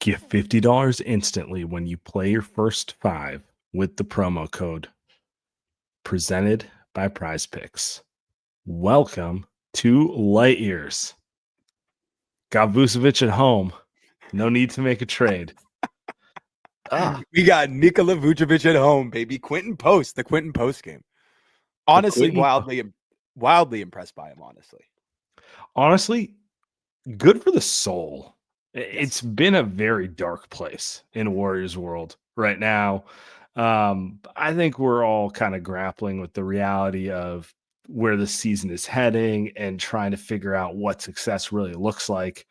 Get $50 instantly when you play your first 5 with the promo code presented by Prize Picks. Welcome to Light Years. Got Vucevic at home. No need to make a trade. We got Nikola Vucevic at home, baby. the Quinten Post game. Honestly, wildly impressed by him, Honestly, good for the soul. It's been a very dark place in Warriors world right now. I think we're all kind of grappling with the reality of where the season is heading and trying to figure out what success really looks like.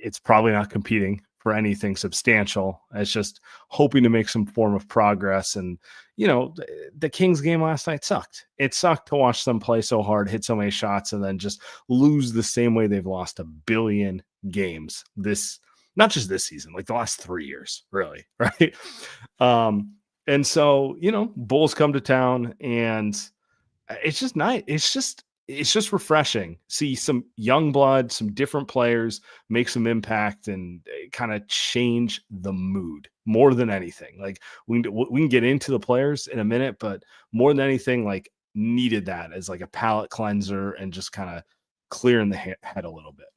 It's probably not competing for anything substantial. It's just hoping to make some form of progress. And, you know, the Kings game last night sucked. It sucked to watch them play so hard, hit so many shots, and then just lose the same way they've lost a billion games not just this season, like the last 3 years, really. Right. And so, you know, Bulls come to town and it's just nice. It's just refreshing. See some young blood, some different players make some impact and kind of change the mood more than anything. Like we can get into the players in a minute, but more than anything, like needed that as like a palate cleanser and just kind of clearing the head a little bit.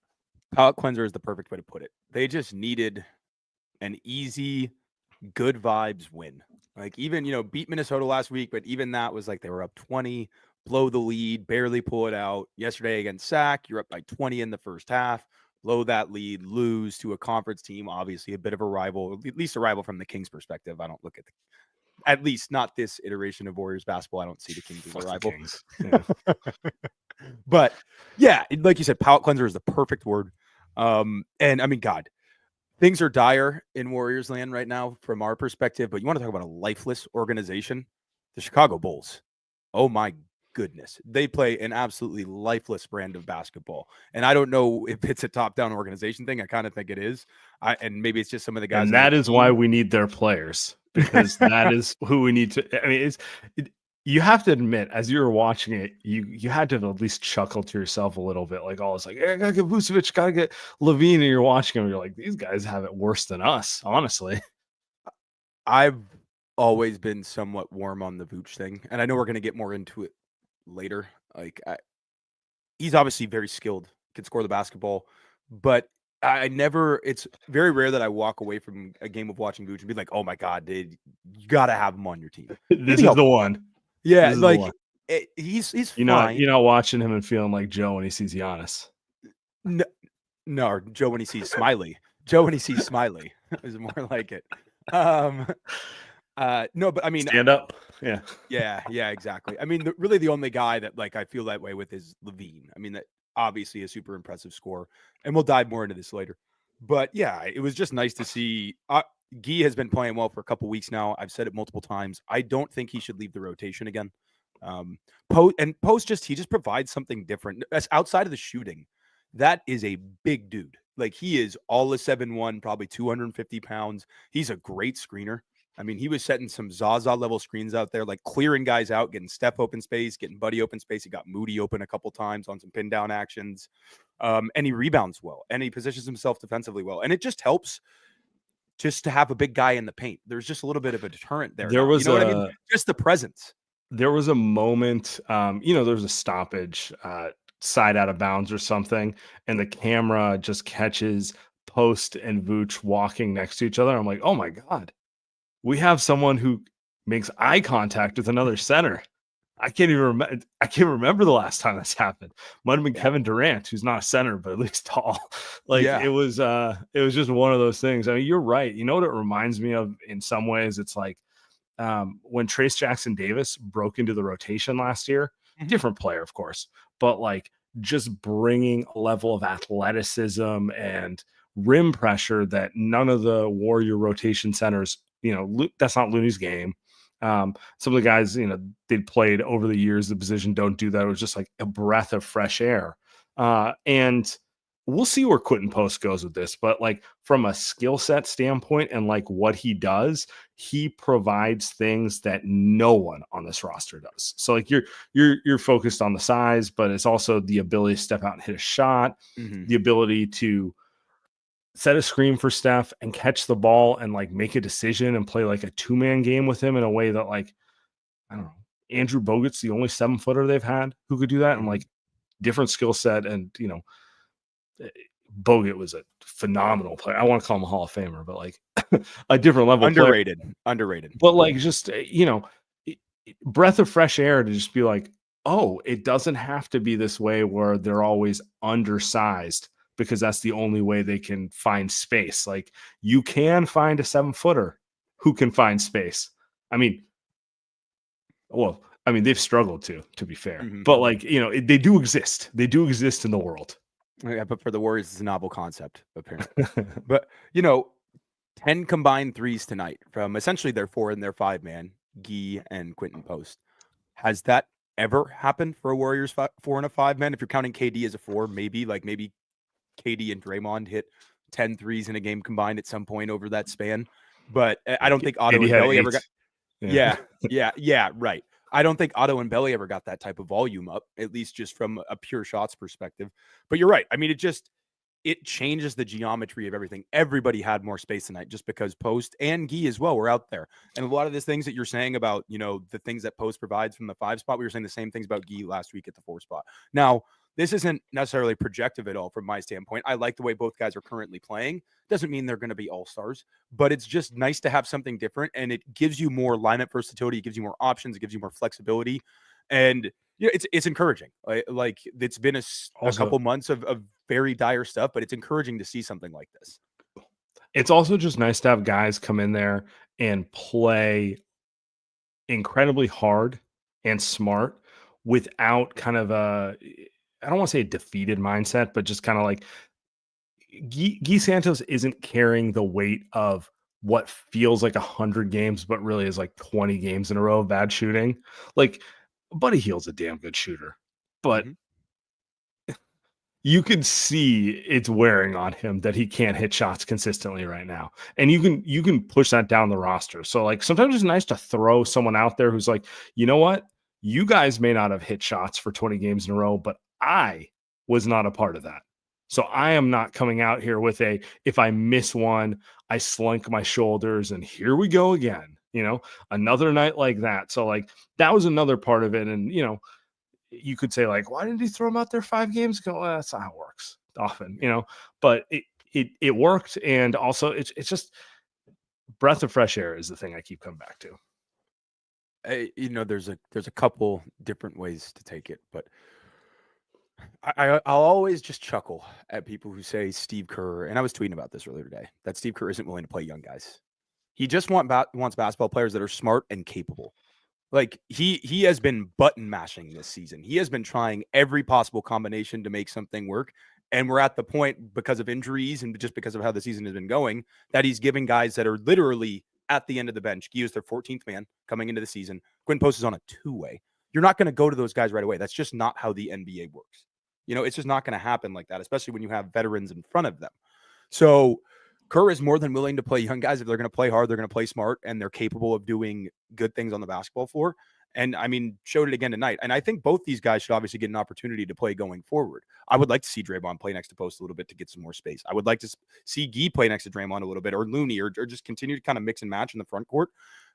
Palate cleanser is the perfect way to put it. They just needed an easy, good vibes win. Like even, beat Minnesota last week, but even that was like they were up 20, blow the lead, barely pull it out. Yesterday against SAC, you're up by 20 in the first half, blow that lead, lose to a conference team, obviously a bit of a rival, at least a rival from the Kings' perspective. I don't look at least not this iteration of Warriors basketball. I don't see the Kings as a rival. Yeah. But yeah, like you said, palate cleanser is the perfect word. And I mean, God, things are dire in Warriors land right now from our perspective, but you want to talk about a lifeless organization? The Chicago Bulls. Oh my goodness. They play an absolutely lifeless brand of basketball. And I don't know if it's a top-down organization thing. I kind of think it is. And maybe it's just some of the guys. And that is why we need their players, because that is who we need to. I mean, you have to admit, as you were watching it, you had to at least chuckle to yourself a little bit. Like, it's like, hey, I gotta get Vucevic, gotta get Lavine, and you're watching them, you're like, these guys have it worse than us, honestly. I've always been somewhat warm on the VOOCH thing, and I know we're gonna get more into it later. Like, he's obviously very skilled, can score the basketball, but it's very rare that I walk away from a game of watching VOOCH and be like, oh my God, dude, you gotta have him on your team. This is the one. Yeah, like he's fine. You're not watching him and feeling like Joe when he sees Giannis. No, Joe when he sees Smiley. Joe when he sees Smiley is more like it. No, but I mean, stand up. Yeah, exactly. I mean, really the only guy that like I feel that way with is Lavine. I mean, that obviously a super impressive score, and we'll dive more into this later. But yeah, it was just nice to see. Guy has been playing well for a couple weeks now. I've said it multiple times. I don't think he should leave the rotation again. Post he just provides something different. That's outside of the shooting. That is a big dude. Like he is all of 7'1", probably 250 pounds. He's a great screener. I mean, he was setting some Zaza level screens out there, like clearing guys out, getting Steph open space, getting Buddy open space. He got Moody open a couple times on some pin down actions. And he rebounds well, and he positions himself defensively well. And it just helps just to have a big guy in the paint. There's just a little bit of a deterrent there. What I mean? Just the presence. There was a moment, there was a stoppage, side out of bounds or something, and the camera just catches Post and Vooch walking next to each other. I'm like, oh my God, we have someone who makes eye contact with another center. I can't remember the last time that's happened. Might have been Kevin Durant, who's not a center, but at least tall. It was just one of those things. I mean, you're right. You know what it reminds me of in some ways? It's like when Trace Jackson Davis broke into the rotation last year, different player, of course, but like just bringing a level of athleticism and rim pressure that none of the Warrior rotation centers, that's not Looney's game. Some of the guys, they'd played over the years, the position don't do that. It was just like a breath of fresh air. And we'll see where Quinten Post goes with this, but like from a skill set standpoint and like what he does, he provides things that no one on this roster does. So like you're focused on the size, but it's also the ability to step out and hit a shot, the ability to set a screen for Steph and catch the ball and like make a decision and play like a 2-man game with him in a way that like, I don't know, Andrew Bogut's the only 7-footer they've had who could do that. And like different skill set. And, Bogut was a phenomenal player. I want to call him a Hall of Famer, but like a different level Underrated. player. Underrated. But like just, breath of fresh air to just be like, oh, it doesn't have to be this way where they're always undersized because that's the only way they can find space. Like you can find a 7-footer who can find space. I mean, they've struggled to be fair, but like, they do exist. They do exist in the world. Yeah, but for the Warriors, it's a novel concept, apparently. But, 10 combined threes tonight from essentially their 4 and their 5-man, Gee and Quinten Post. Has that ever happened for a Warriors 4 and a 5-man? If you're counting KD as a 4, maybe KD and Draymond hit 10 threes in a game combined at some point over that span. But I don't think Otto and Belly ever got. Yeah, right. I don't think Otto and Belly ever got that type of volume up, at least just from a pure shots perspective. But you're right. I mean, it changes the geometry of everything. Everybody had more space tonight just because Post and Gee as well were out there. And a lot of these things that you're saying about, the things that Post provides from the 5 spot, we were saying the same things about Gee last week at the 4 spot. Now, this isn't necessarily projective at all from my standpoint. I like the way both guys are currently playing. Doesn't mean they're going to be all-stars, but it's just nice to have something different, and it gives you more lineup versatility. It gives you more options. It gives you more flexibility, and it's encouraging. Like it's been a couple months of very dire stuff, but it's encouraging to see something like this. It's also just nice to have guys come in there and play incredibly hard and smart without kind of I don't want to say a defeated mindset, but just kind of like Guy Santos isn't carrying the weight of what feels like 100 games, but really is like 20 games in a row of bad shooting. Like Buddy Hield's a damn good shooter, but you can see it's wearing on him that he can't hit shots consistently right now. And you can push that down the roster. So like sometimes it's nice to throw someone out there who's like, you know what? You guys may not have hit shots for 20 games in a row, but I was not a part of that. So I am not coming out here with if I miss one, I slunk my shoulders and here we go again, another night like that. So like that was another part of it. And, you could say like, why didn't he throw him out there 5 games ago? Well, that's not how it works often, but it worked. And also it's just breath of fresh air is the thing I keep coming back to. There's a couple different ways to take it, but I'll always just chuckle at people who say Steve Kerr, and I was tweeting about this earlier today, that Steve Kerr isn't willing to play young guys. He just wants basketball players that are smart and capable. Like he has been button mashing this season. He has been trying every possible combination to make something work. And we're at the point because of injuries and just because of how the season has been going that he's giving guys that are literally at the end of the bench. He was their 14th man coming into the season. Quinten Post is on a 2-way. You're not going to go to those guys right away. That's just not how the NBA works. It's just not going to happen like that, especially when you have veterans in front of them. So Kerr is more than willing to play young guys. If they're going to play hard, they're going to play smart, and they're capable of doing good things on the basketball floor. And I mean, showed it again tonight. And I think both these guys should obviously get an opportunity to play going forward. I would like to see Draymond play next to Post a little bit to get some more space. I would like to see Gee play next to Draymond a little bit, or Looney, or just continue to kind of mix and match in the front court,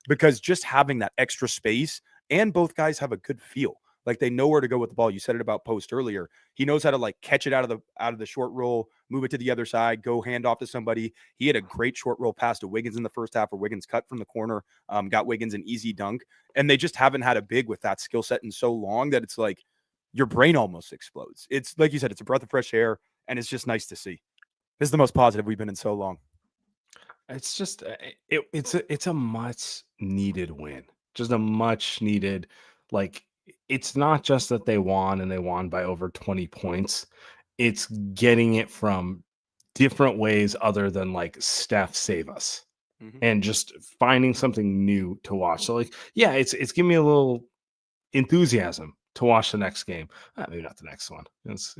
because just having that extra space, and both guys have a good feel. Like they know where to go with the ball. You said it about Post earlier. He knows how to like catch it out of the short roll, move it to the other side, go hand off to somebody. He had a great short roll pass to Wiggins in the first half, where Wiggins cut from the corner, got Wiggins an easy dunk. And they just haven't had a big with that skill set in so long that it's like your brain almost explodes. It's like you said, it's a breath of fresh air, and it's just nice to see. This is the most positive we've been in so long. It's just it's a much needed win. Just a much needed, like, it's not just that they won and they won by over 20 points. It's getting it from different ways other than like Steph save us, and just finding something new to watch. So like, yeah, it's giving me a little enthusiasm to watch the next game. Maybe not the next one. It's,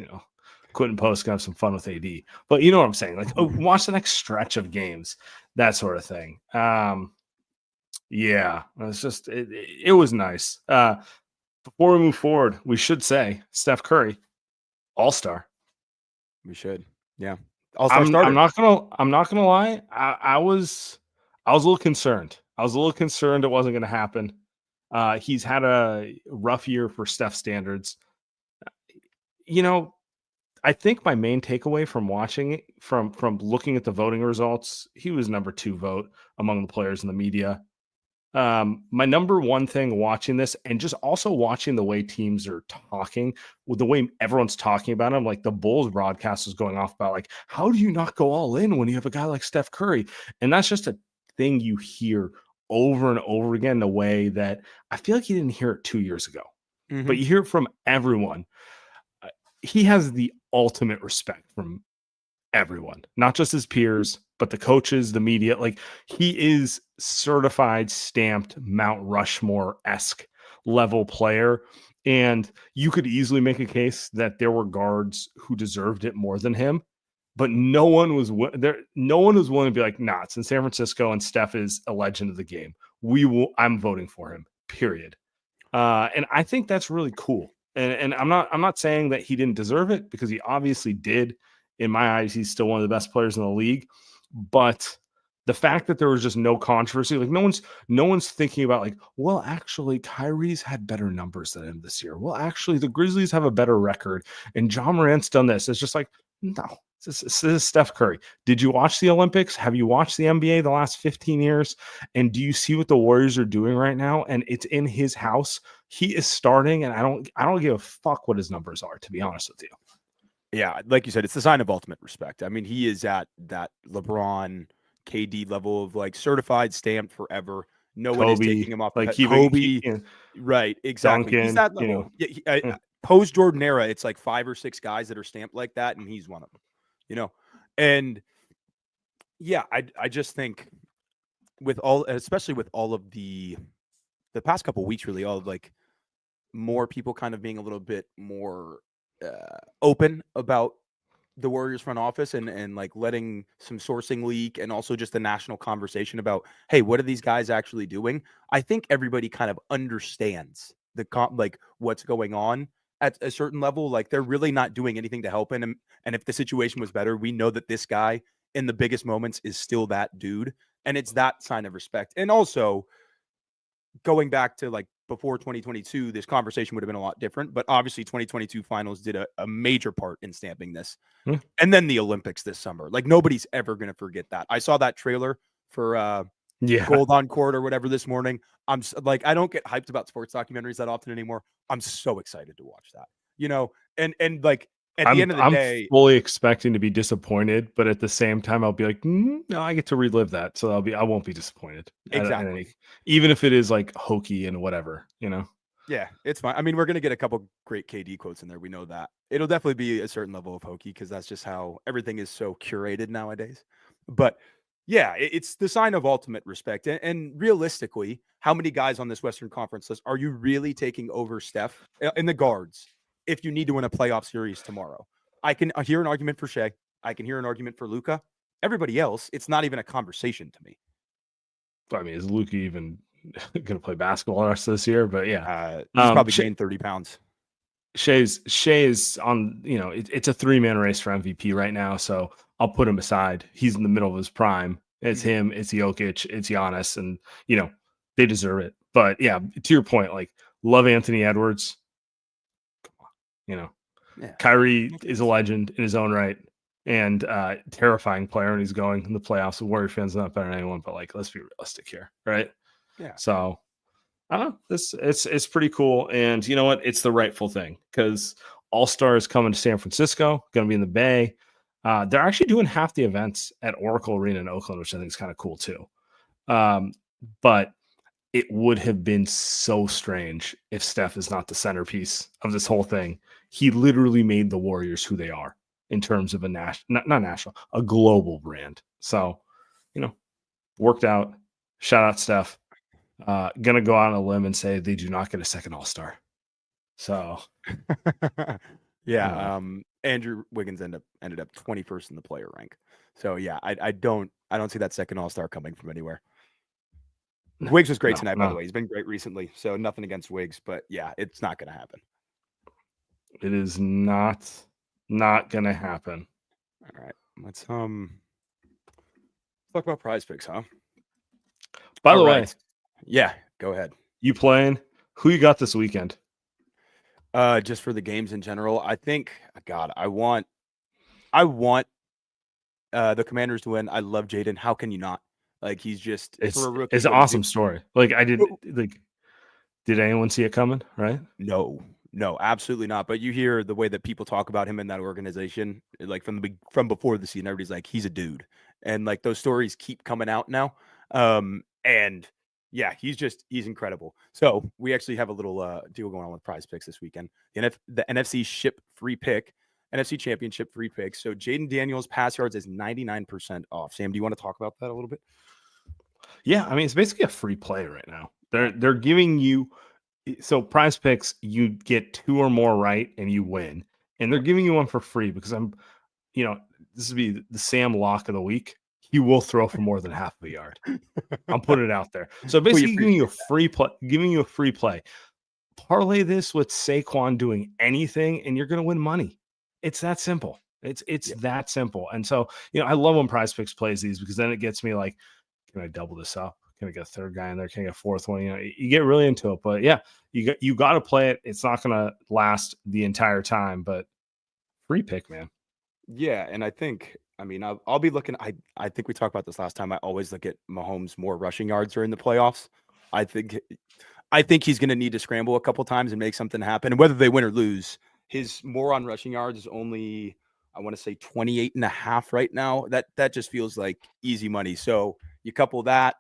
Quinten Post gonna have some fun with AD, but you know what I'm saying? Like, watch the next stretch of games, that sort of thing. Yeah, it's just, it was nice. Before we move forward, we should say Steph Curry, all-star. We should. Yeah. All-star starter. I'm not gonna lie. I was a little concerned. I was a little concerned it wasn't gonna happen. He's had a rough year for Steph standards. You know, I think my main takeaway from watching it, from looking at the voting results, he was number 2 vote among the players in the media. My number one thing watching this, and just also watching the way teams are talking, with the way everyone's talking about him, like the Bulls broadcast is going off about, like, how do you not go all in when you have a guy like Steph Curry? And that's just a thing you hear over and over again, in a way that I feel like you didn't hear it 2 years ago, but you hear it from everyone. He has the ultimate respect from everyone, not just his peers, but the coaches, the media. Like, he is certified, stamped Mount Rushmore-esque level player. And you could easily make a case that there were guards who deserved it more than him, but no one was there. No one was willing to be like, nah, it's in San Francisco and Steph is a legend of the game. I'm voting for him, period. And I think that's really cool. And I'm not saying that he didn't deserve it, because he obviously did. In my eyes, he's still one of the best players in the league. But the fact that there was just no controversy, like no one's thinking about, like, well, actually, Kyrie's had better numbers than him this year. Well, actually, the Grizzlies have a better record, and John Morant's done this. It's just like, no, this is Steph Curry. Did you watch the Olympics? Have you watched the NBA the last 15 years? And do you see what the Warriors are doing right now? And it's in his house. He is starting, and I don't give a fuck what his numbers are, to be honest with you. Yeah, like you said, it's the sign of ultimate respect. I mean, he is at that LeBron, KD level of, like, certified, stamped forever. No one is Kobe, taking him off the like, Kobe, right? Exactly. He's Duncan, that level. Yeah, post Jordan era, it's like 5 or 6 guys that are stamped like that, and he's one of them. You know, and yeah, I just think with all, especially with all of the past couple weeks, really, all of, like, more people kind of being a little bit more open about the Warriors front office, and like letting some sourcing leak, and also just the national conversation about, hey, what are these guys actually doing? I think everybody kind of understands like what's going on at a certain level. Like, they're really not doing anything to help him. And if the situation was better, we know that this guy in the biggest moments is still that dude. And it's that sign of respect. And also, going back to, like, before 2022, this conversation would have been a lot different. But obviously, 2022 finals did a major part in stamping this. And then the Olympics this summer. Like, nobody's ever going to forget that. I saw that trailer for Gold on Court or whatever this morning. I'm like, I don't get hyped about sports documentaries that often anymore. I'm so excited to watch that. And like, at the end of the day, I'm fully expecting to be disappointed, but at the same time, I'll be like, no, I get to relive that, so I won't be disappointed. Exactly. Even if it is, like, hokey and whatever, Yeah, it's fine. I mean, we're going to get a couple great KD quotes in there. We know that. It'll definitely be a certain level of hokey, because that's just how everything is so curated nowadays. But yeah, it's the sign of ultimate respect. And realistically, how many guys on this Western Conference list are you really taking over Steph in the guards if you need to win a playoff series tomorrow? I can hear an argument for Shea. I can hear an argument for Luka. Everybody else, it's not even a conversation to me. I mean, is Luka even going to play basketball the rest of this year? But yeah, he's probably gained 30 pounds. Shea is on, it's a 3-man race for MVP right now. So I'll put him aside. He's in the middle of his prime. It's him, it's Jokic, it's Giannis, and they deserve it. But yeah, to your point, like, love Anthony Edwards. Come on, Kyrie is a legend in his own right, and terrifying player, and he's going in the playoffs. The Warrior fans are not better than anyone, but, like, let's be realistic here, right? Yeah. So I don't know. It's pretty cool, and you know what? It's the rightful thing, because All-Star is coming to San Francisco, going to be in the Bay. They're actually doing half the events at Oracle Arena in Oakland, which I think is kind of cool too. But it would have been so strange if Steph is not the centerpiece of this whole thing. He literally made the Warriors who they are in terms of a global brand. So, worked out. Shout out Steph. Gonna go out on a limb and say they do not get a second All-Star. So yeah, Andrew Wiggins ended up 21st in the player rank. So yeah, I don't see that second All-Star coming from anywhere. Wiggs was great tonight, by the way. He's been great recently. So nothing against Wiggs, but yeah, it's not going to happen. It is not going to happen. All right. Let's talk about Prize Picks, huh? By All the right. way, Yeah, go ahead. you playing? Who you got this weekend? Just for the games in general, I think, God, I want the Commanders to win. I love Jaden. How can you not? Like, he's just, for a rookie, It's an what he's awesome doing. story. Like did anyone see it coming? Right? No, absolutely not. But you hear the way that people talk about him in that organization, like from before the season, everybody's like, he's a dude, and like those stories keep coming out now. And yeah, he's incredible. So we actually have a little deal going on with Prize Picks this weekend. The NFC ship free pick, NFC Championship free pick. So Jaden Daniels pass yards is 99% off. Sam, do you want to talk about that a little bit? Yeah, I mean it's basically a free play right now. They're giving you so Prize Picks, you get 2 or more right and you win. And they're giving you one for free because this would be the Sam lock of the week. He will throw for more than half of a yard. I'll put it out there. So basically giving you a free play. Parlay this with Saquon doing anything and you're going to win money. It's that simple. It's that simple. And so, I love when Prize Picks plays these because then it gets me like, can I double this up? Can I get a third guy in there? Can I get a fourth one? You get really into it. But yeah, you got to play it. It's not going to last the entire time, but free pick, man. Yeah, and I'll be looking. I think we talked about this last time. I always look at Mahomes more rushing yards during the playoffs. I think he's going to need to scramble a couple times and make something happen. And whether they win or lose, his more on rushing yards is only, I want to say 28.5 right now. That just feels like easy money. So you couple that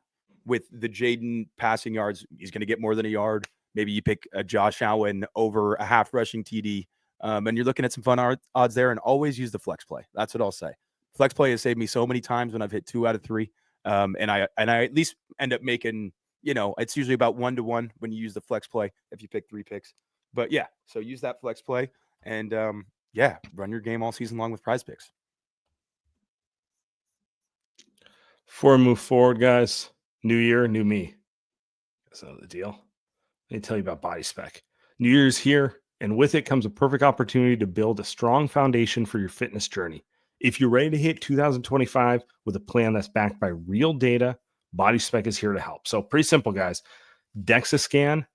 with the Jaden passing yards, he's going to get more than a yard. Maybe you pick a Josh Allen over a half rushing TD. And you're looking at some fun odds there, and always use the flex play. That's what I'll say. Flex play has saved me so many times when I've hit 2 out of 3. And I at least end up making, it's usually about 1-to-1 when you use the flex play if you pick 3 picks. But yeah, so use that flex play and run your game all season long with Prize Picks. Before we move forward, guys, new year, new me. That's not the deal. Let me tell you about Body Spec. New Year's here, and with it comes a perfect opportunity to build a strong foundation for your fitness journey. If you're ready to hit 2025 with a plan that's backed by real data, Body Spec is here to help. So pretty simple, guys. DEXA scan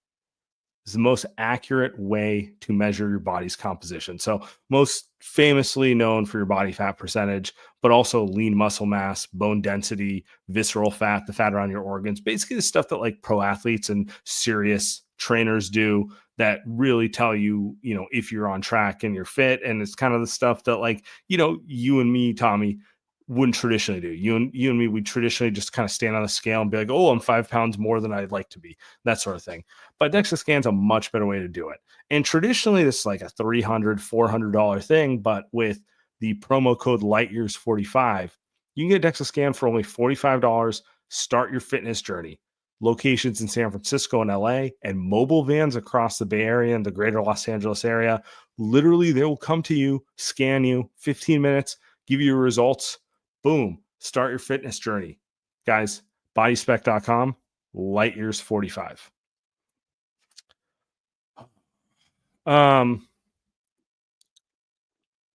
is the most accurate way to measure your body's composition. So most famously known for your body fat percentage, but also lean muscle mass, bone density, visceral fat, the fat around your organs, basically the stuff that like pro athletes and serious trainers do that really tell you, if you're on track and you're fit. And it's kind of the stuff that like, you and me, Tommy, wouldn't traditionally do. You and me, we traditionally just kind of stand on a scale and be like, oh, I'm 5 pounds more than I'd like to be, that sort of thing. But DEXA scan's a much better way to do it. And traditionally, this is like a $300, $400 thing. But with the promo code LightYears45, you can get a DEXA scan for only $45. Start your fitness journey. Locations in San Francisco and LA, and mobile vans across the Bay Area and the greater Los Angeles area. Literally, they will come to you, scan you, 15 minutes, give you your results. Boom, start your fitness journey. Guys, bodyspec.com, LightYears45.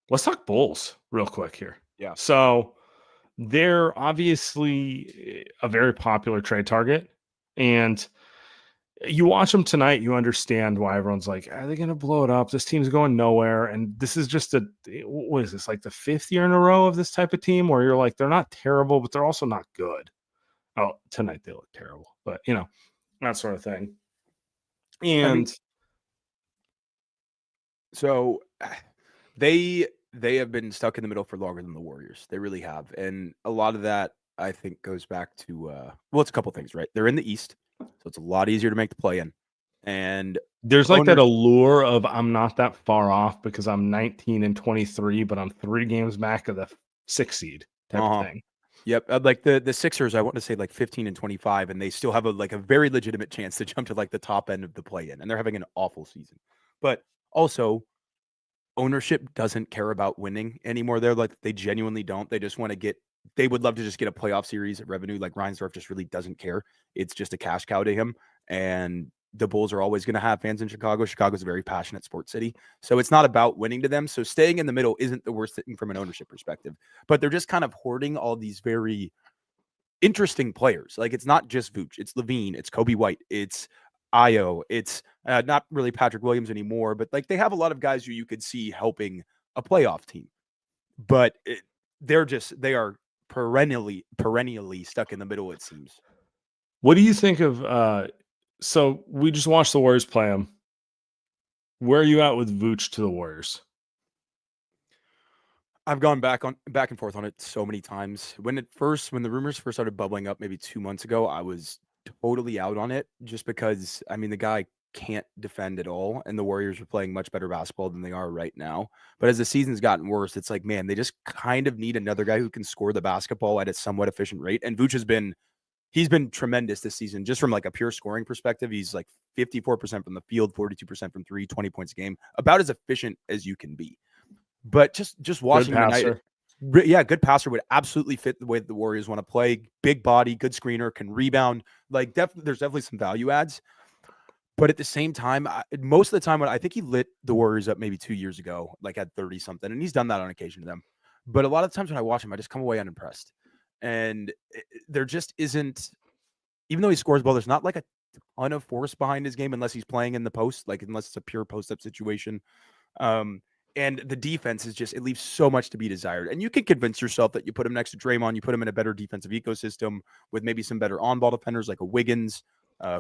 Let's talk Bulls real quick here. Yeah. So they're obviously a very popular trade target. And you watch them tonight, you understand why everyone's like, are they going to blow it up? This team's going nowhere. And this is just what is this, like the 5th year in a row of this type of team where you're like, they're not terrible, but they're also not good. Oh, tonight they look terrible, but that sort of thing. And so they have been stuck in the middle for longer than the Warriors. They really have. And a lot of that, I think, goes back to, it's a couple things, right? They're in the East, so it's a lot easier to make the play in. And there's like that allure of I'm not that far off because I'm 19 and 23, but I'm 3 games back of the 6th seed type of thing. Yep. Like the Sixers, I want to say like 15 and 25, and they still have a very legitimate chance to jump to like the top end of the play in. And they're having an awful season. But also, ownership doesn't care about winning anymore. They're like, they genuinely don't. They just want to they would love to just get a playoff series revenue. Like Reinsdorf just really doesn't care. It's just a cash cow to him. And the Bulls are always going to have fans in Chicago. Chicago's a very passionate sports city. So it's not about winning to them. So staying in the middle isn't the worst thing from an ownership perspective, but they're just kind of hoarding all these very interesting players. Like, it's not just Vooch, it's Lavine, it's Kobe White, it's Io, it's not really Patrick Williams anymore, but like they have a lot of guys who you could see helping a playoff team. But they are perennially stuck in the middle, it seems. What do you think of so we just watched the Warriors play them. Where are you at with VOOCH to the Warriors? I've gone back and forth on it so many times. When the rumors first started bubbling up maybe 2 months ago, I was totally out on it just because, I mean, the guy can't defend at all, and the Warriors are playing much better basketball than they are right now. But as the season's gotten worse, it's like, man, they just kind of need another guy who can score the basketball at a somewhat efficient rate. And Vooch he's been tremendous this season, just from like a pure scoring perspective. He's like 54% from the field, 42% from three, 20 points a game, about as efficient as you can be. But just watching tonight, yeah, good passer, would absolutely fit the way that the Warriors want to play. Big body, good screener, can rebound. Like, there's definitely some value adds. But at the same time, most of the time, when I think he lit the Warriors up maybe 2 years ago, like at 30 something, and he's done that on occasion to them. But a lot of times when I watch him, I just come away unimpressed. And there just isn't, even though he scores well, there's not like a ton of force behind his game unless he's playing in the post, like unless it's a pure post-up situation. And the defense is just, it leaves so much to be desired. And you can convince yourself that you put him next to Draymond, you put him in a better defensive ecosystem with maybe some better on-ball defenders like a Wiggins,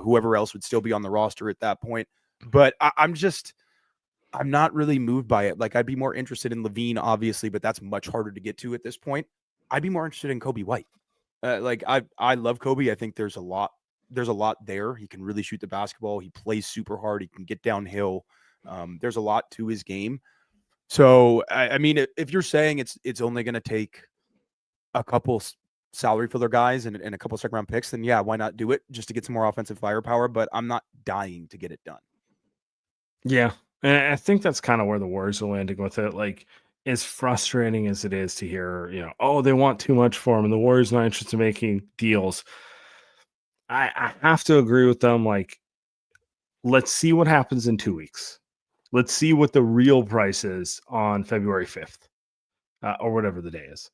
whoever else would still be on the roster at that point. But I'm not really moved by it. Like, I'd be more interested in Lavine, obviously, but that's much harder to get to at this point. I'd be more interested in Kobe White. I love Kobe. I think there's a lot there. He can really shoot the basketball. He plays super hard. He can get downhill. There's a lot to his game. So, I mean, if you're saying it's only going to take a couple salary filler guys and a couple second round picks, then yeah, why not do it just to get some more offensive firepower? But I'm not dying to get it done. Yeah. And I think that's kind of where the Warriors are landing with it. Like, as frustrating as it is to hear, oh, they want too much for him and the Warriors not interested in making deals. I have to agree with them. Like, let's see what happens in 2 weeks. Let's see what the real price is on February 5th or whatever the day is.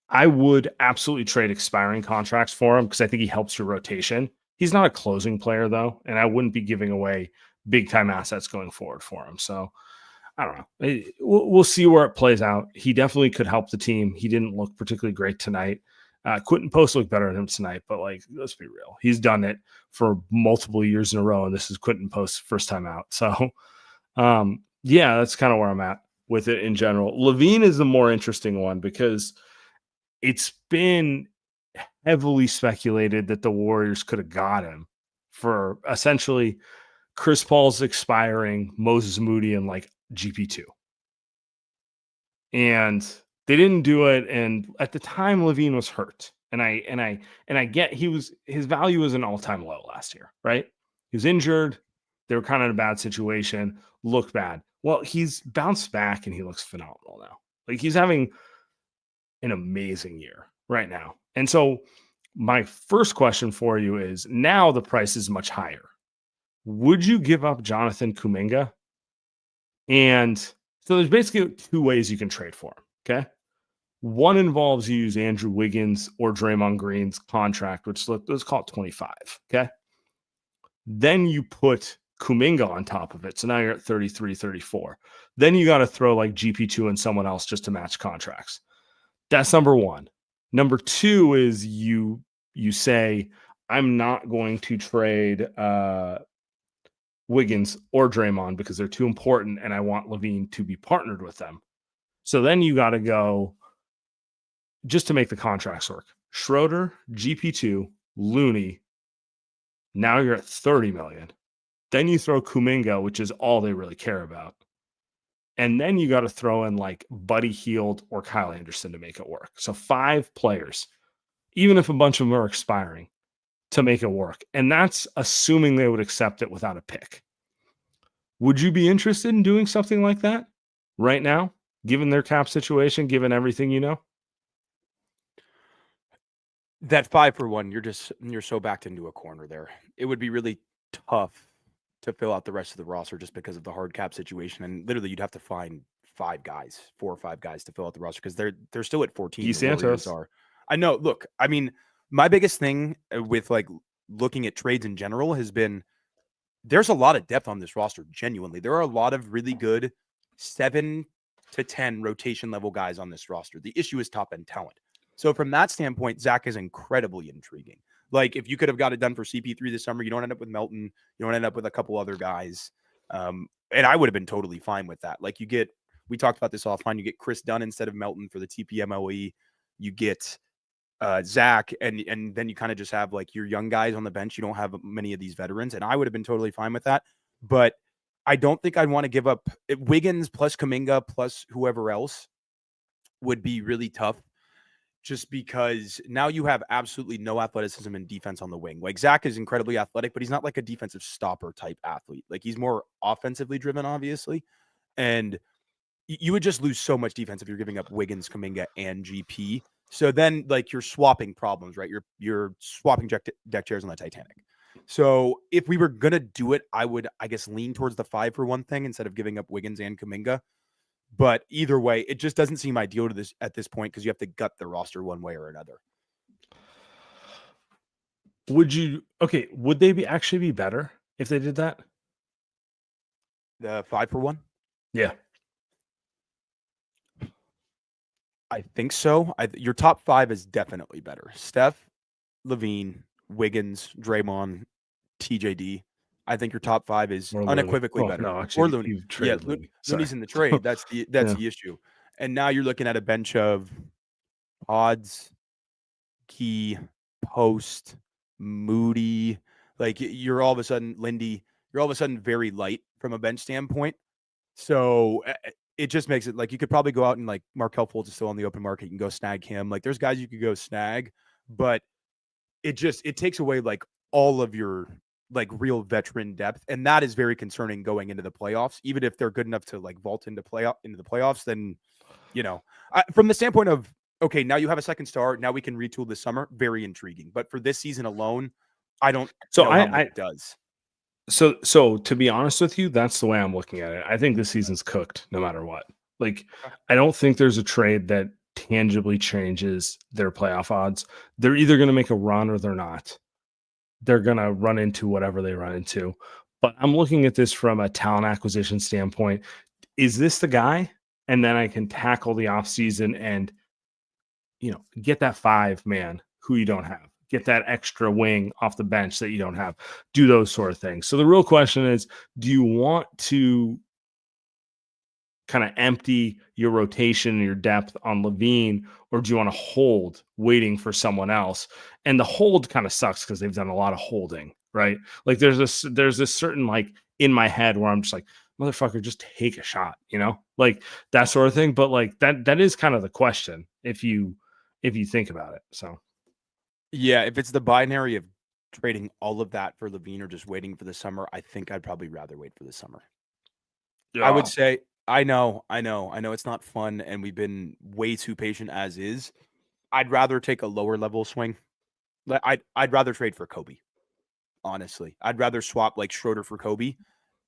I would absolutely trade expiring contracts for him because I think he helps your rotation. He's not a closing player, though, and I wouldn't be giving away big-time assets going forward for him. So, I don't know. We'll see where it plays out. He definitely could help the team. He didn't look particularly great tonight. Quinten Post looked better than him tonight, but like, let's be real. He's done it for multiple years in a row, and this is Quinten Post's first time out. So, yeah, that's kind of where I'm at with it in general. Lavine is the more interesting one because it's been heavily speculated that the Warriors could have got him for essentially Chris Paul's expiring, Moses Moody, and like GP2. And they didn't do it. And at the time, Lavine was hurt. And I get his value was an all-time low last year, right? He was injured. They were kind of in a bad situation, looked bad. Well, he's bounced back and he looks phenomenal now. Like, he's having an amazing year right now. And so my first question for you is, now the price is much higher. Would you give up Jonathan Kuminga? And so there's basically two ways you can trade for him. Okay. One involves you use Andrew Wiggins or Draymond Green's contract, which let's call it 25. Okay. Then you put Kuminga on top of it. So now you're at 33, 34. Then you got to throw like GP2 and someone else just to match contracts. That's number one. Number two is you say, I'm not going to trade Wiggins or Draymond because they're too important and I want Lavine to be partnered with them. So then you got to go, just to make the contracts work, Schroeder, GP2, Looney. Now you're at 30 million. Then you throw Kuminga, which is all they really care about. And then you got to throw in like Buddy Hield or Kyle Anderson to make it work. So 5 players, even if a bunch of them are expiring, to make it work. And that's assuming they would accept it without a pick. Would you be interested in doing something like that right now, given their cap situation, given everything you know? That 5-for-1, you're so backed into a corner there. It would be really tough to fill out the rest of the roster just because of the hard cap situation. And literally you'd have to find 4 or 5 guys to fill out the roster because they're still at 14. D The Warriors Santos. are. I know. Look, I mean, my biggest thing with like looking at trades in general has been there's a lot of depth on this roster. Genuinely, there are a lot of really good 7 to 10 rotation level guys on this roster. The issue is top end talent. So from that standpoint, Zach is incredibly intriguing. Like if you could have got it done for CP3 this summer, you don't end up with Melton. You don't end up with a couple other guys. And I would have been totally fine with that. Like we talked about this offline. You get Chris Dunn instead of Melton for the TPMOE. You get Zach, and then you kind of just have like your young guys on the bench. You don't have many of these veterans, and I would have been totally fine with that. But I don't think I'd want to give up Wiggins plus Kuminga plus whoever else would be really tough. Just because now you have absolutely no athleticism and defense on the wing. Like Zach is incredibly athletic, but he's not like a defensive stopper type athlete. Like he's more offensively driven, obviously. And you would just lose so much defense if you're giving up Wiggins, Kuminga, and GP. So then like you're swapping problems, right? You're swapping deck chairs on the Titanic. So if we were going to do it, I would, I guess, lean towards the 5-for-1 thing instead of giving up Wiggins and Kuminga. But either way, it just doesn't seem ideal to this at this point because you have to gut the roster one way or another. Would they actually be better if they did that? The 5-for-1? Yeah. I think so. Your top 5 is definitely better. Steph, Lavine, Wiggins, Draymond, TJD. I think your top 5 is unequivocally better. No, actually, or Looney. Yeah, Looney's in the trade. That's the issue. And now you're looking at a bench of Pods, Key, Post, Moody. Like you're all of a sudden Lindy. You're all of a sudden very light from a bench standpoint. So it just makes it like you could probably go out and like Markelle Fultz is still on the open market. You can go snag him. Like there's guys you could go snag, but it takes away like all of your like real veteran depth. And that is very concerning going into the playoffs. Even if they're good enough to like vault into the playoffs, then, from the standpoint of, okay, now you have a second star. Now we can retool this summer. Very intriguing. But for this season alone, I don't know how much it does. So to be honest with you, that's the way I'm looking at it. I think this season's cooked no matter what. Like, I don't think there's a trade that tangibly changes their playoff odds. They're either going to make a run or they're not. They're going to run into whatever they run into. But I'm looking at this from a talent acquisition standpoint. Is this the guy? And then I can tackle the offseason and, get that 5-man who you don't have. Get that extra wing off the bench that you don't have. Do those sort of things. So the real question is, do you want to kind of empty your rotation and your depth on Lavine, or do you want to hold waiting for someone else? And the hold kind of sucks because they've done a lot of holding, right? Like there's this certain like in my head where I'm just like, motherfucker, just take a shot, like that sort of thing. But like that is kind of the question if you think about it. So yeah, if it's the binary of trading all of that for Lavine or just waiting for the summer, I think I'd probably rather wait for the summer. Yeah. I would say, I know it's not fun and we've been way too patient as is. I'd rather take a lower level swing. I'd rather trade for Kobe. Honestly, I'd rather swap like Schroeder for Kobe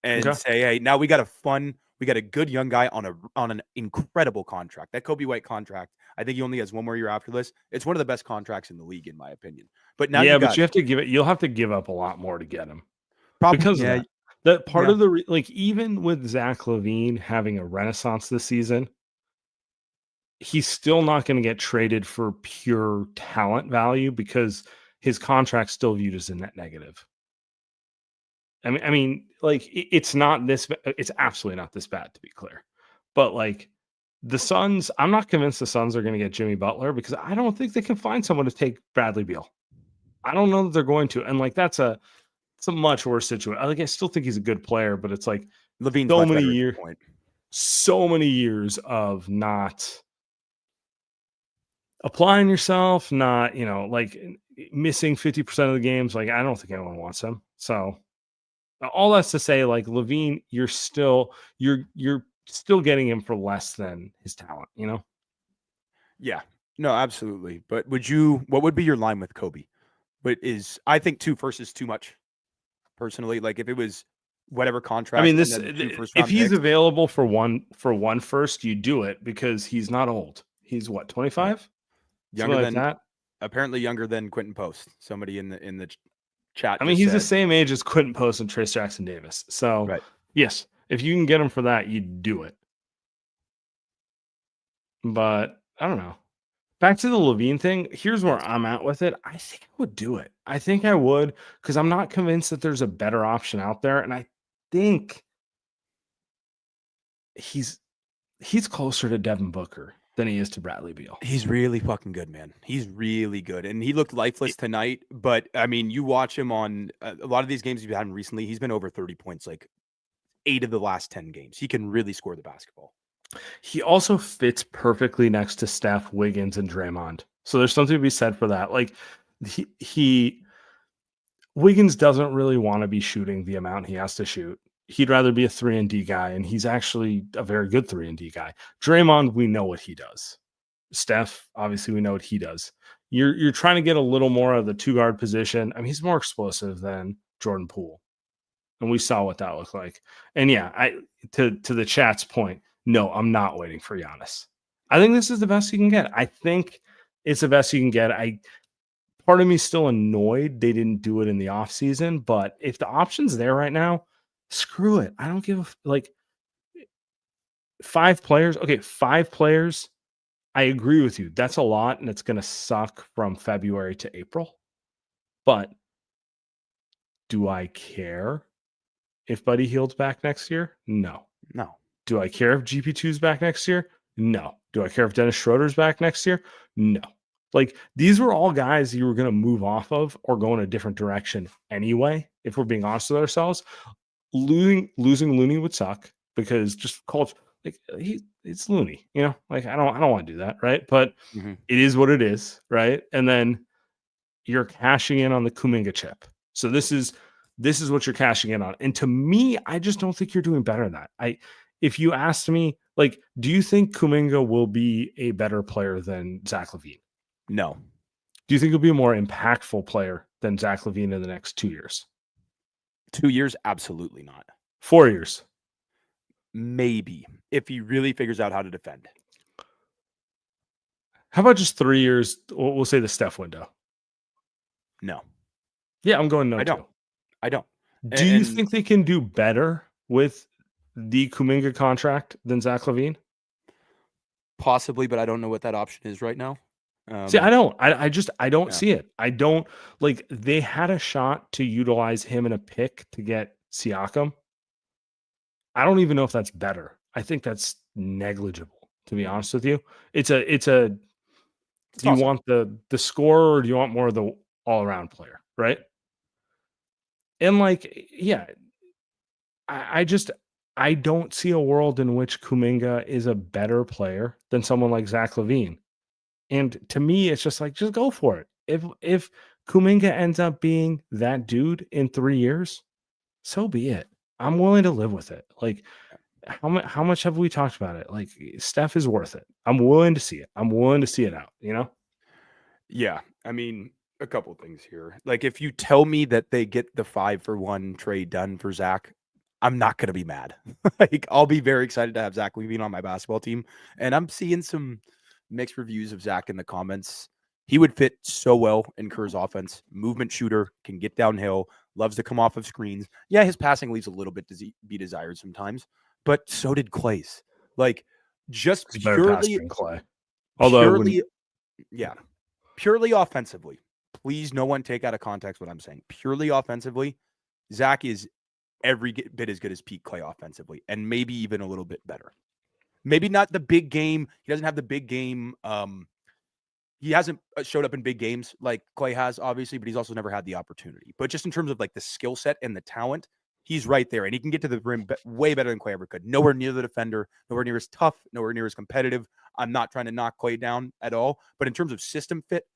and say, hey, now we got a good young guy on an incredible contract. That Kobe White contract, I think he only has one more year after this. It's one of the best contracts in the league, in my opinion. But now, you'll have to you'll have to give up a lot more to get him. Probably because of that. That part of the like, even with Zach Lavine having a renaissance this season, he's still not going to get traded for pure talent value because his contract's still viewed as a net negative. I mean, like it's not this. It's absolutely not this bad, to be clear. But like the Suns, I'm not convinced the Suns are going to get Jimmy Butler because I don't think they can find someone to take Bradley Beal. I don't know that they're going to, and like it's a much worse situation. Like I still think he's a good player, but it's like Levine's so many years of not applying yourself, not like missing 50% of the games. Like I don't think anyone wants him. So all that's to say, like Lavine, you're still getting him for less than his talent, Yeah. No, absolutely. But what would be your line with Kobe? But I think 2 firsts is too much, personally. Like, if it was whatever I contract mean, and this then 2 if round he's picks. available for one first, you do it because he's not old. He's what, Right. 25? Something Younger like than that. apparently younger than Quinten Post. Somebody in the chat I mean, just he's the said, same age as Quinton Post and Trace Jackson Davis. So, right. yes, if you can get him for that, you do it. But I don't know. Back to the Lavine thing. Here's where I'm at with it. I think I would do it. I think I would because I'm not convinced that there's a better option out there, and I think he's closer to Devin Booker than he is to Bradley Beal. He's really fucking good, man. He's really good. And he looked lifeless tonight. But I mean, you watch him on a lot of these games you've had him recently, he's been over 30 points like 8 of the last 10 games. He can really score the basketball. He also fits perfectly next to Steph, Wiggins, and Draymond. So there's something to be said for that. Like he Wiggins doesn't really want to be shooting the amount he has to shoot. He'd rather be a 3-and-D guy, and he's actually a very good 3-and-D guy. Draymond, we know what he does. Steph, obviously, we know what he does. You're trying to get a little more of the 2-guard position. I mean, he's more explosive than Jordan Poole, and we saw what that looked like. And yeah, to the chat's point, no, I'm not waiting for Giannis. I think this is the best you can get. I think it's the best you can get. Part of me is still annoyed they didn't do it in the offseason, but if the option's there right now, screw it. I don't give a like 5 players. Okay, 5 players. I agree with you. That's a lot, and it's going to suck from February to April. But do I care if Buddy Hield's back next year? No. No. Do I care if GP2's back next year? No. Do I care if Dennis Schroeder's back next year? No. Like, these were all guys you were going to move off of or go in a different direction anyway, if we're being honest with ourselves. Losing Looney would suck because just culture, like, it's Looney, you know? Like, I don't want to do that, right? But it is what it is, right? And then you're cashing in on the Kuminga chip. So this is what you're cashing in on. And to me, I just don't think you're doing better than that. If you asked me, like, do you think Kuminga will be a better player than Zach Lavine? No. Do you think he'll be a more impactful player than Zach Lavine in the next 2 years? 2 years? Absolutely not. 4 years? Maybe, if he really figures out how to defend. How about just 3 years? We'll say the Steph window. No. Yeah, I'm going no. I don't. Do you think they can do better with the Kuminga contract than Zach Lavine? Possibly, but I don't know what that option is right now. See, I don't. I don't see it. I don't like. They had a shot to utilize him in a pick to get Siakam. I don't even know if that's better. I think that's negligible, to be honest with you. It's a. Do you want the scorer or do you want more of the all around player, right? And like, yeah, I don't see a world in which Kuminga is a better player than someone like Zach Lavine. And to me, it's just like, just go for it. If Kuminga ends up being that dude in 3 years, so be it. I'm willing to live with it. Like, how much have we talked about it? Like, Steph is worth it. I'm willing to see it. I'm willing to see it out, you know? Yeah. I mean, a couple things here. Like, if you tell me that they get the 5-for-1 trade done for Zach, I'm not going to be mad. Like, I'll be very excited to have Zach Lavine on my basketball team. And I'm seeing some mixed reviews of Zach in the comments. He would fit so well in Kerr's offense. Movement shooter, can get downhill, loves to come off of screens. Yeah, his passing leaves a little bit to be desired sometimes, but so did Klay's. Like, just He's better purely, than Klay. Although purely offensively. Please, no one take out of context what I'm saying. Purely offensively, Zach is every bit as good as Pete Klay offensively, and maybe even a little bit better. Maybe not the big game. He doesn't have the big game. He hasn't showed up in big games like Klay has, obviously, but he's also never had the opportunity. But just in terms of like the skill set and the talent, he's right there, and he can get to the rim way better than Klay ever could. Nowhere near the defender, nowhere near as tough, nowhere near as competitive. I'm not trying to knock Klay down at all, but in terms of system fit,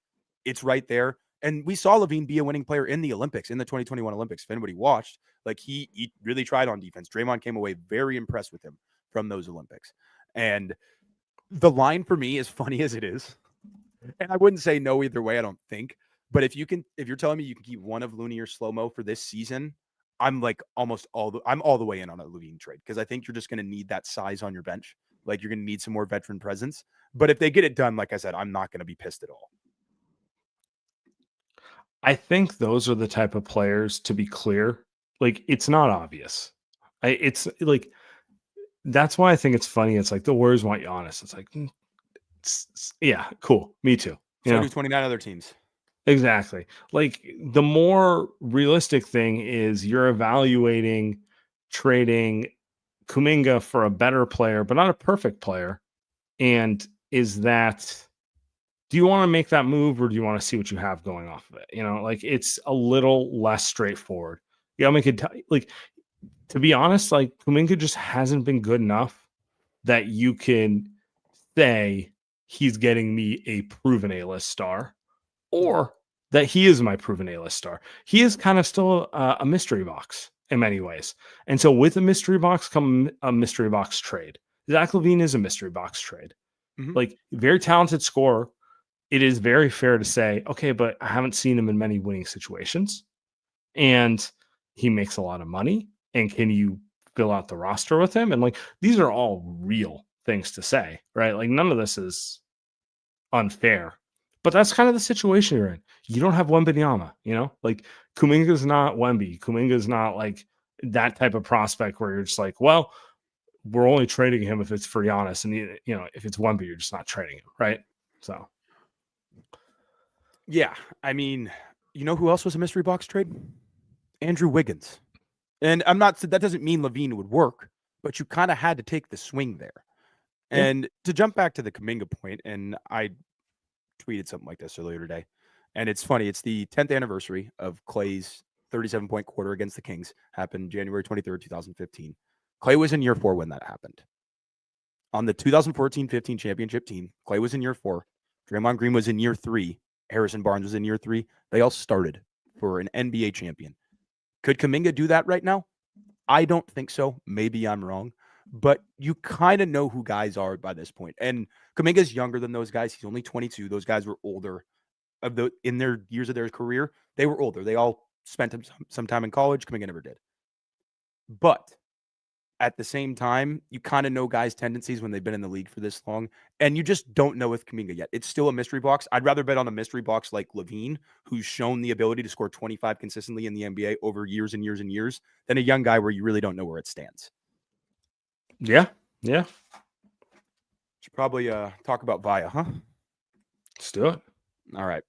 it's right there. And we saw Lavine be a winning player in the Olympics, in the 2021 Olympics. If anybody watched, like he really tried on defense. Draymond came away very impressed with him from those Olympics. And the line for me, as funny as it is, And I wouldn't say no either way, I don't think. But if you're telling me you can keep one of Looney or slow-mo for this season, I'm like I'm all the way in on a Lavine trade because I think you're just going to need that size on your bench. Like you're going to need some more veteran presence. But if they get it done, like I said, I'm not going to be pissed at all. I think those are the type of players, to be clear, like it's not obvious. It's like that's why I think it's funny. It's like the Warriors want Giannis. It's like, yeah, cool. Me too. So do 29 other teams. Exactly. Like the more realistic thing is you're evaluating trading Kuminga for a better player, but not a perfect player. And is that, do you want to make that move or do you want to see what you have going off of it? Like it's a little less straightforward. Yeah, make it like, to be honest, like Kuminga just hasn't been good enough that you can say he's getting me a proven A-list star or that he is my proven A-list star. He is kind of still a mystery box in many ways. And so with a mystery box come a mystery box trade. Zach Lavine is a mystery box trade. Like very talented scorer. It is very fair to say, okay, but I haven't seen him in many winning situations. And he makes a lot of money. And can you fill out the roster with him? And like, these are all real things to say, right? Like none of this is unfair. But that's kind of the situation you're in. You don't have Wembanyama, like Kuminga's not Wemby. Kuminga's not like that type of prospect where you're just like, well, we're only trading him if it's for Giannis, and if it's Wemby, you're just not trading him, right? So, yeah, I mean, you know who else was a mystery box trade? Andrew Wiggins. And that doesn't mean Lavine would work, but you kind of had to take the swing there. And to jump back to the Kuminga point, and I tweeted something like this earlier today, and it's funny. It's the 10th anniversary of Klay's 37-point quarter against the Kings. Happened January 23rd, 2015. Klay was in year 4 when that happened. On the 2014-15 championship team, Klay was in year 4. Draymond Green was in year 3. Harrison Barnes was in year 3. They all started for an NBA champion. Could Kuminga do that right now? I don't think so. Maybe I'm wrong. But you kind of know who guys are by this point. And Kuminga's younger than those guys. He's only 22. Those guys were older in their years of their career. They were older. They all spent some time in college. Kuminga never did. But at the same time, you kind of know guys' tendencies when they've been in the league for this long. And you just don't know with Kuminga yet. It's still a mystery box. I'd rather bet on a mystery box like Lavine, who's shown the ability to score 25 consistently in the NBA over years and years and years, than a young guy where you really don't know where it stands. Yeah. Should probably talk about VIA, huh? Let's do it. All right.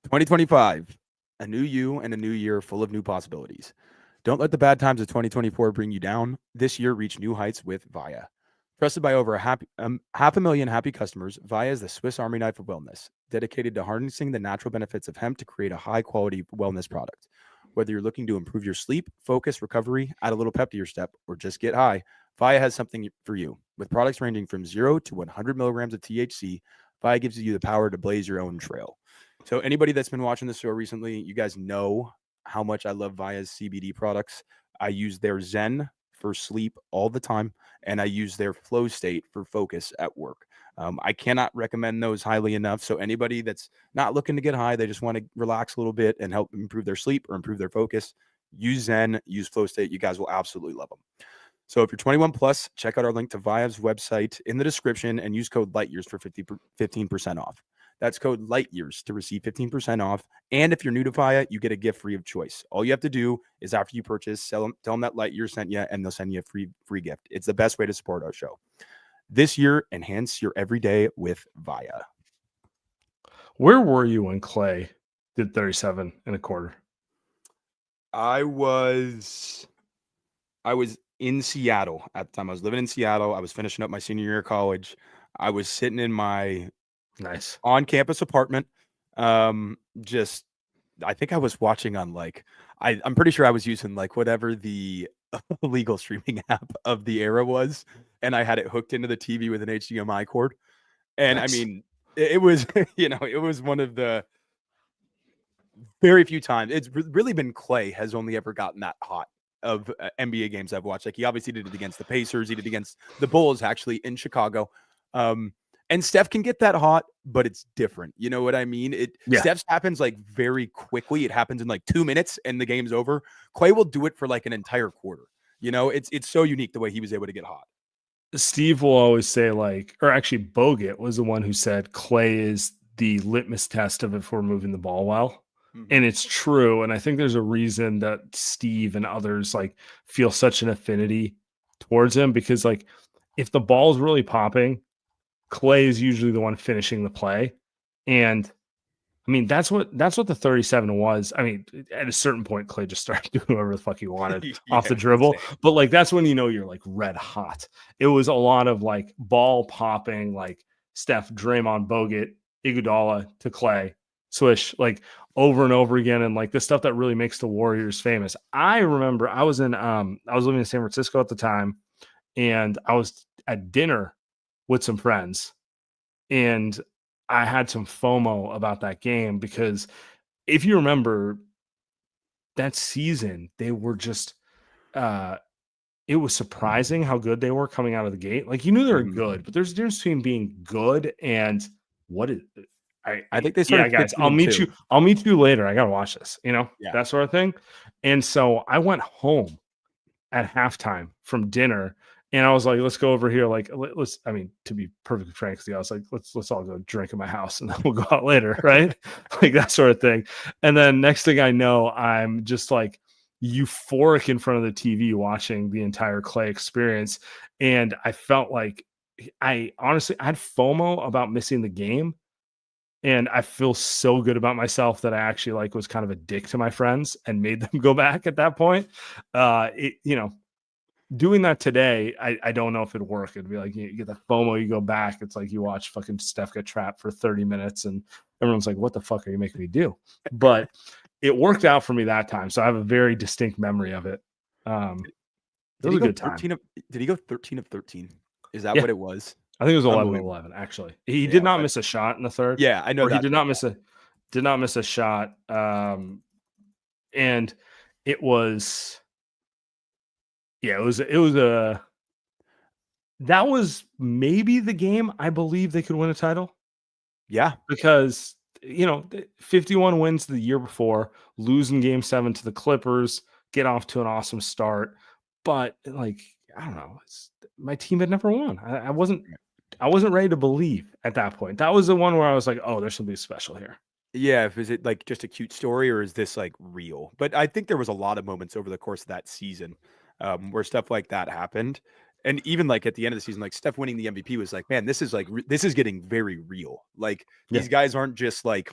2025, a new you and a new year full of new possibilities. Don't let the bad times of 2024 bring you down. This year, reach new heights with VIA. Trusted by over 500,000 happy customers, VIA is the Swiss Army knife of wellness, dedicated to harnessing the natural benefits of hemp to create a high-quality wellness product. Whether you're looking to improve your sleep, focus, recovery, add a little pep to your step, or just get high, VIA has something for you. With products ranging from 0 to 100 milligrams of THC, VIA gives you the power to blaze your own trail. So anybody that's been watching the show recently, you guys know how much I love VIA's CBD products. I use their Zen for sleep all the time, and I use their Flow State for focus at work. I cannot recommend those highly enough. So anybody that's not looking to get high, they just want to relax a little bit and help improve their sleep or improve their focus, use Zen, use Flow State. You guys will absolutely love them. So if you're 21 plus, check out our link to VIA's website in the description and use code LIGHTYEARS for 15% off. That's code LIGHTYEARS to receive 15% off. And if you're new to VIA, you get a gift free of choice. All you have to do is after you purchase, tell them that LIGHTYEARS sent you, and they'll send you a free gift. It's the best way to support our show. This year, enhance your everyday with VIA. Where were you when Klay did 37 and a quarter? I was in Seattle at the time. I was living in Seattle. I was finishing up my senior year of college. I was sitting in my nice on-campus apartment. I think I was watching on I'm pretty sure I was using whatever the legal streaming app of the era was, and I had it hooked into the TV with an HDMI cord. And nice. I mean, it was, it was one of the very few times. It's really been Klay has only ever gotten that hot of NBA games I've watched. Like he obviously did it against the Pacers. He did it against the Bulls actually in Chicago. And Steph can get that hot, but it's different. You know what I mean? Yeah. Steph's happens like very quickly. It happens in like 2 minutes and the game's over. Klay will do it for like an entire quarter. You know, it's so unique the way he was able to get hot. Steve will always say, like, or actually, Bogut was the one who said Klay is the litmus test of if we're moving the ball well. And Mhm. it's true. And I think there's a reason that Steve and others like feel such an affinity towards him because, like, if the ball's really popping, Klay is usually the one finishing the play. And I mean, that's what the 37 was. I mean, at a certain point, Klay just started doing whatever the fuck he wanted Yeah, off the it was dribble. insane. But like that's when you know you're like red hot. It was a lot of like ball popping, like Steph, Draymond, Bogut, Iguodala to Klay, swish, like over and over again, and like the stuff that really makes the Warriors famous. I remember I was living in San Francisco at the time, and I was at dinner with some friends, and I had some FOMO about that game because if you remember that season, they were just uh it was surprising how good they were coming out of the gate. Like you knew they were Mhm. good, but there's a difference between being good and what is I think they yeah, started guys, 15-2. I'll meet you later. I gotta watch this, Yeah. that sort of thing. And so I went home at halftime from dinner. And I was like, let's go over here. Like, let's, I mean, to be perfectly frank with you, I was like, let's all go drink in my house and then we'll go out later. Right. Like that sort of thing. And then next thing I know, I'm just like euphoric in front of the TV watching the entire Klay experience. And I felt like I honestly, I had FOMO about missing the game. And I feel so good about myself that I actually like was kind of a dick to my friends and made them go back at that point. Doing that today, I don't know if it'd work. It'd be like you get the FOMO, you go back. It's like you watch fucking Steph get trapped for 30 minutes and everyone's like, what the fuck are you making me do? But it worked out for me that time. So I have a very distinct memory of it. It Did was he a go good time. 13 of did he go 13 of 13? Is that Yeah. what it was? I think it was 11 of Unbelievable. 11, actually. He did Yeah, not but miss a shot in the third, yeah, I know or he that did part, not yeah. miss a shot. And it was, yeah, it was a, that was maybe the game I believe they could win a title. Yeah. Because 51 wins the year before, losing game 7 to the Clippers, get off to an awesome start, but like I don't know, my team had never won. I wasn't ready to believe at that point. That was the one where I was like, oh, there's something special here. Yeah, if is it like just a cute story or is this like real? But I think there was a lot of moments over the course of that season where stuff like that happened. And even like at the end of the season, like Steph winning the MVP was like, man, this is like this is getting very real. Like Yeah. these guys aren't just like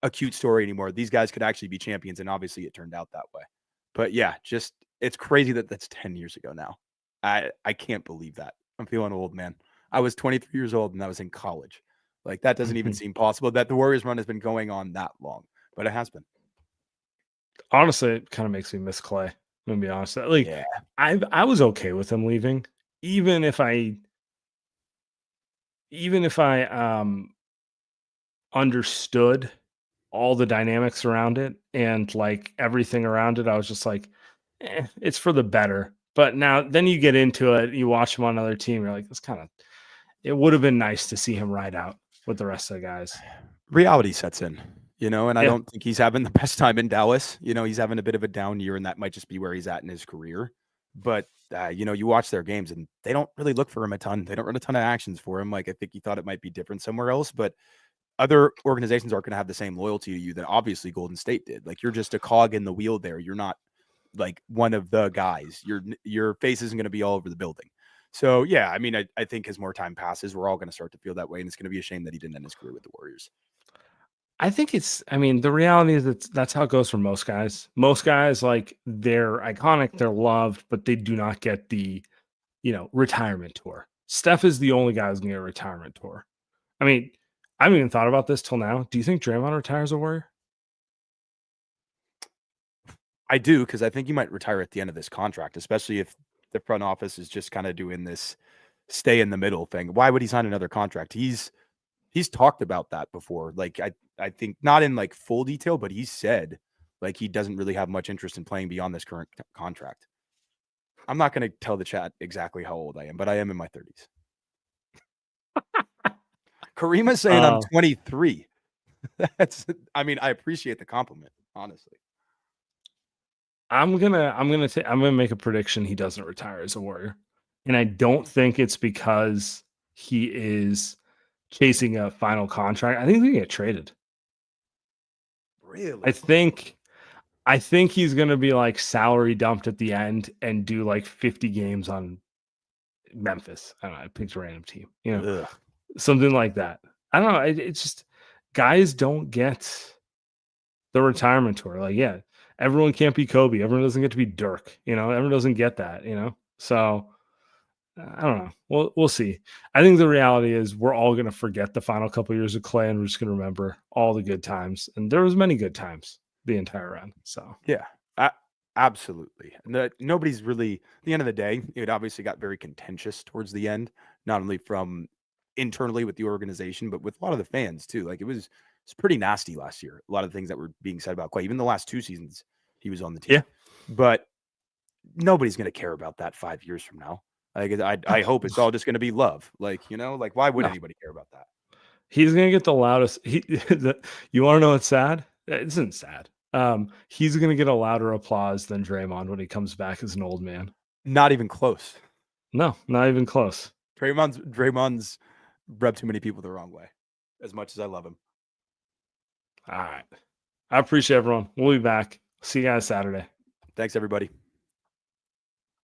a cute story anymore. These guys could actually be champions, and obviously it turned out that way. But yeah, just it's crazy that that's 10 years ago now. I can't believe that. I'm feeling old, man. I was 23 years old and I was in college. Like that doesn't even seem possible that the Warriors run has been going on that long, but it has been. Honestly, it kind of makes me miss Clay. I'm gonna be honest. Like Yeah. I was okay with him leaving, even if I understood all the dynamics around it and like everything around it. I was just like, it's for the better. But now, then you get into it, you watch him on another team, you're like, it would have been nice to see him ride out with the rest of the guys. Reality sets in, and I Yeah. don't think he's having the best time in Dallas. He's having a bit of a down year, and that might just be where he's at in his career. But you watch their games, and they don't really look for him a ton. They don't run a ton of actions for him. Like I think he thought it might be different somewhere else, but other organizations aren't going to have the same loyalty to you that obviously Golden State did. Like you're just a cog in the wheel there. You're not like one of the guys. Your face isn't going to be all over the building. So yeah, I mean, I think as more time passes, we're all going to start to feel that way, and it's going to be a shame that he didn't end his career with the Warriors. I mean, the reality is that's how it goes for most guys. Most guys, like, they're iconic, they're loved, but they do not get the, retirement tour. Steph is the only guy who's going to get a retirement tour. I mean, I haven't even thought about this till now. Do you think Draymond retires a Warrior? I do because I think he might retire at the end of this contract, especially if the front office is just kind of doing this stay in the middle thing. Why would he sign another contract? He's talked about that before. Like I think not in like full detail, but he said like he doesn't really have much interest in playing beyond this current contract. I'm not going to tell the chat exactly how old I am, but I am in my 30s. Karima's saying I'm Uh, 23. I mean, I appreciate the compliment, honestly. I'm gonna make a prediction he doesn't retire as a Warrior. And I don't think it's because he is chasing a final contract. I think he's gonna get traded. Really? I think he's gonna be like salary dumped at the end and do like 50 games on Memphis. I don't know, I picked a random team, Ugh. something like that. I don't know. It's just guys don't get the retirement tour. Like, yeah, everyone can't be Kobe. Everyone doesn't get to be Dirk. Everyone doesn't get that. So I don't know. We'll see. I think the reality is we're all going to forget the final couple of years of Klay, and we're just going to remember all the good times. And there was many good times the entire run. So Yeah, absolutely. Nobody's really, at the end of the day, it obviously got very contentious towards the end, not only from internally with the organization, but with a lot of the fans too. Like it's pretty nasty last year. A lot of things that were being said about Clay, even the last 2 seasons he was on the team. yeah, But nobody's going to care about that 5 years from now. Like I hope it's all just going to be love. Like, like why would no, anybody care about that? he's going to get the loudest. You want to know what's sad? It isn't sad. He's going to get a louder applause than Draymond when he comes back as an old man. Not even close. No, not even close. Draymond's rubbed too many people the wrong way, as much as I love him. All right. I appreciate everyone. We'll be back. See you guys Saturday. Thanks, everybody.